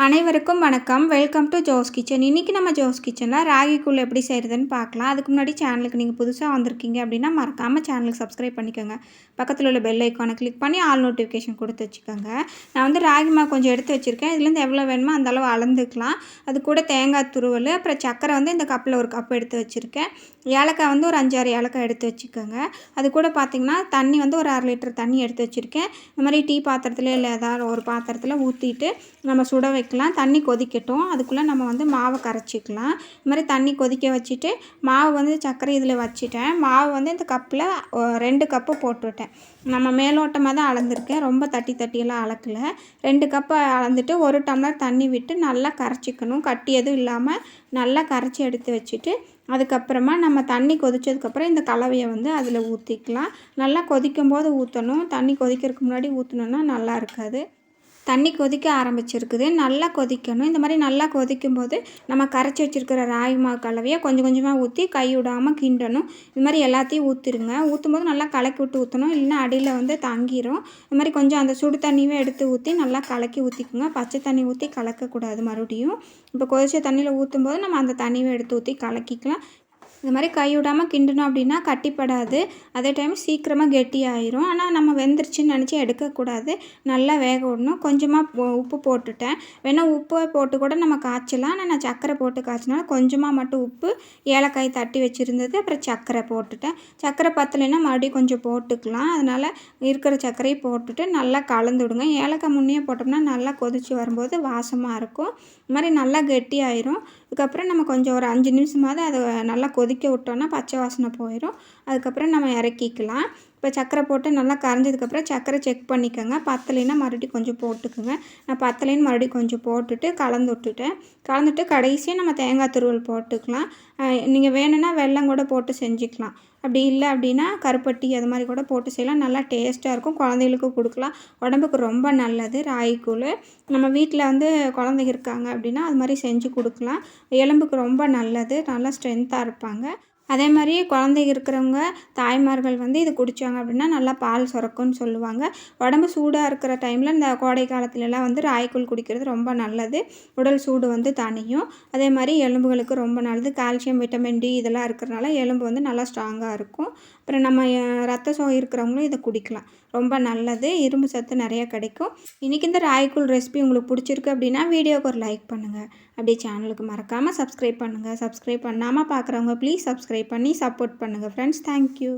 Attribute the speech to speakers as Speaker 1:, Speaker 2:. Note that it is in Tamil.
Speaker 1: அனைவருக்கும் வணக்கம். Welcome to Jose kitchen. இன்றைக்கி நம்ம ஜோஸ் கிச்சனில் ராகி கூழ் எப்படி செய்கிறதுன்னு பார்க்கலாம். அதுக்கு முன்னாடி சேனலுக்கு நீங்கள் புதுசாக வந்திருக்கீங்க அப்படின்னா மறக்காமல் சேனலுக்கு சப்ஸ்கிரைப் பண்ணிக்கோங்க. பக்கத்தில் உள்ள பெல் ஐக்கானை கிளிக் பண்ணி ஆல் நோட்டிஃபிகேஷன் கொடுத்து வச்சுக்கோங்க. நான் வந்து ராகி மாவு கொஞ்சம் எடுத்து வச்சுருக்கேன். இதுலேருந்து எவ்வளோ வேணுமோ அந்த அளவு அளந்துக்கலாம். அது கூட தேங்காய் துருவல், அப்புறம் சக்கரை வந்து இந்த கப்பில் ஒரு கப் எடுத்து வச்சுருக்கேன். ஏலக்காய் வந்து ஒரு 5-6 ஏலக்காய் எடுத்து வச்சுக்கோங்க. அது கூட பார்த்திங்கன்னா தண்ணி வந்து ஒரு 1/2 லிட்டர் தண்ணி எடுத்து வச்சுருக்கேன். இந்த மாதிரி டீ பாத்திரத்தில் இல்லை ஏதாவது ஒரு பாத்திரத்தில் ஊற்றிட்டு நம்ம சுட வைக்கலாம். தண்ணி கொதிக்கட்டும். அதுக்குள்ளே நம்ம வந்து மாவை கரைச்சிக்கலாம். இந்த மாதிரி தண்ணி கொதிக்க வச்சுட்டு மாவு வந்து சர்க்கரை இதில் வச்சுட்டேன். மாவு வந்து இந்த கப்பில் 2 கப்பு போட்டுவிட்டேன். நம்ம மேலோட்டமாக தான் அளந்துருக்கேன். ரொம்ப தட்டியெல்லாம் அளக்கலை. 2 கப்பு அளந்துட்டு 1 டம்ளர் தண்ணி விட்டு நல்லா கரைச்சிக்கணும். கட்டி எதுவும் இல்லாமல் நல்லா கரைச்சி எடுத்து வச்சுட்டு அதுக்கப்புறமா நம்ம தண்ணி கொதித்ததுக்கப்புறம் இந்த கலவையை வந்து அதில் ஊற்றிக்கலாம். நல்லா கொதிக்கும் போது ஊற்றணும். தண்ணி கொதிக்கிறதுக்கு முன்னாடி ஊற்றினோன்னா நல்லா இருக்காது. தண்ணி கொதிக்க ஆரம்பிச்சிருக்குது. நல்லா கொதிக்கணும். இந்த மாதிரி நல்லா கொதிக்கும்போது நம்ம கரைச்சி வச்சுருக்கிற ராகி மாவு கலவையை கொஞ்சம் கொஞ்சமாக ஊற்றி கை விடாமல் கிண்டணும். இது மாதிரி எல்லாத்தையும் ஊற்றிடுங்க. ஊற்றும்போது நல்லா கலக்கி விட்டு ஊற்றணும். இல்லைன்னா அடியில் வந்து தங்கிரும். இது மாதிரி கொஞ்சம் அந்த சுடு தண்ணியே எடுத்து ஊற்றி நல்லா கலக்கி ஊற்றிக்குங்க. பச்சை தண்ணி ஊற்றி கலக்கக்கூடாது. மறுபடியும் இப்போ கொதிச்ச தண்ணியில் ஊற்றும்போது நம்ம அந்த தண்ணியை எடுத்து ஊற்றி கலக்கிக்கலாம். இந்த மாதிரி கை விடாமல் கிண்டணும் அப்படின்னா கட்டிப்படாது. அதே டைம் சீக்கிரமாக கெட்டியாயிரும். ஆனால் நம்ம வெந்துருச்சுன்னு நினச்சி எடுக்கக்கூடாது. நல்லா வேக விடணும். கொஞ்சமாக உப்பு போட்டுட்டேன். வேணால் உப்பு போட்டு கூட நம்ம காய்ச்சலாம். ஆனால் நான் சர்க்கரை போட்டு காய்ச்சினால கொஞ்சமாக மட்டும் உப்பு, ஏலக்காய் தட்டி வச்சுருந்தது, அப்புறம் சர்க்கரை போட்டுட்டேன். சர்க்கரை பத்தலைன்னா மறுபடியும் கொஞ்சம் போட்டுக்கலாம். அதனால் இருக்கிற சர்க்கரையை போட்டுட்டு நல்லா கலந்து விடுங்க. ஏலக்காய் முன்னையே போட்டோம்னா நல்லா கொதித்து வரும்போது வாசமாக இருக்கும். இது மாதிரி நல்லா கெட்டியாயிரும். அதுக்கப்புறம் நம்ம கொஞ்சம் ஒரு 5 நிமிஷமாவது அதை நல்லா கொதிக்க விட்டோன்னா பச்சை வாசனை போயிடும். அதுக்கப்புறம் நம்ம இறக்கிக்கலாம். இப்போ சர்க்கரை போட்டு நல்லா கரைஞ்சதுக்கப்புறம் சர்க்கரை செக் பண்ணிக்கோங்க. பத்தலைன்னா மறுபடியும் கொஞ்சம் போட்டுக்கோங்க. நான் பத்தலைன்னு மறுபடியும் கொஞ்சம் போட்டுட்டு கலந்துட்டு கடைசியாக நம்ம தேங்காய் துருவல் போட்டுக்கலாம். நீங்கள் வேணும்னா வெல்லம் கூட போட்டு செஞ்சுக்கலாம். அப்படி இல்லை அப்படின்னா கருப்பட்டி அது மாதிரி கூட போட்டு செய்யலாம். நல்லா டேஸ்ட்டாக இருக்கும். குழந்தைகளுக்கு கொடுக்கலாம். உடம்புக்கு ரொம்ப நல்லது ராகி கூழ். நம்ம வீட்டில் வந்து குழந்தைங்க இருக்காங்க அப்படின்னா அது மாதிரி செஞ்சு கொடுக்கலாம். எலும்புக்கு ரொம்ப நல்லது. நல்லா ஸ்ட்ரென்த்தாக இருப்பாங்க. அதே மாதிரி குழந்தைங்க இருக்கிறவங்க தாய்மார்கள் வந்து இது குடித்தாங்க அப்படின்னா நல்லா பால் சுரக்கும்னு சொல்லுவாங்க. உடம்பு சூடாக இருக்கிற டைமில் இந்த கோடை காலத்துலலாம் வந்து ராகிக்கூழ் குடிக்கிறது ரொம்ப நல்லது. உடல் சூடு வந்து தணியும். அதே மாதிரி எலும்புகளுக்கு ரொம்ப நல்லது. கால்சியம், விட்டமின் டி இதெல்லாம் இருக்கிறனால எலும்பு வந்து நல்லா ஸ்ட்ராங்காக இருக்கும். அப்புறம் நம்ம ரத்த சோகை இருக்கிறவங்களும் இதை குடிக்கலாம். ரொம்ப நல்லது. இரும்பு சத்து நிறையா கிடைக்கும். இன்றைக்கி இந்த ராகிக்கூழ் ரெசிபி உங்களுக்கு பிடிச்சிருக்கு அப்படின்னா வீடியோவுக்கு ஒரு லைக் பண்ணுங்கள். அப்படியே சேனலுக்கு மறக்காமல் சப்ஸ்கிரைப் பண்ணுங்கள். சப்ஸ்கிரைப் பண்ணாமல் பார்க்குறவங்க ப்ளீஸ் சப்ஸ்கிரைப் பண்ணி சப்போர்ட் பண்ணுங்கள் ஃப்ரெண்ட்ஸ். தேங்க்யூ.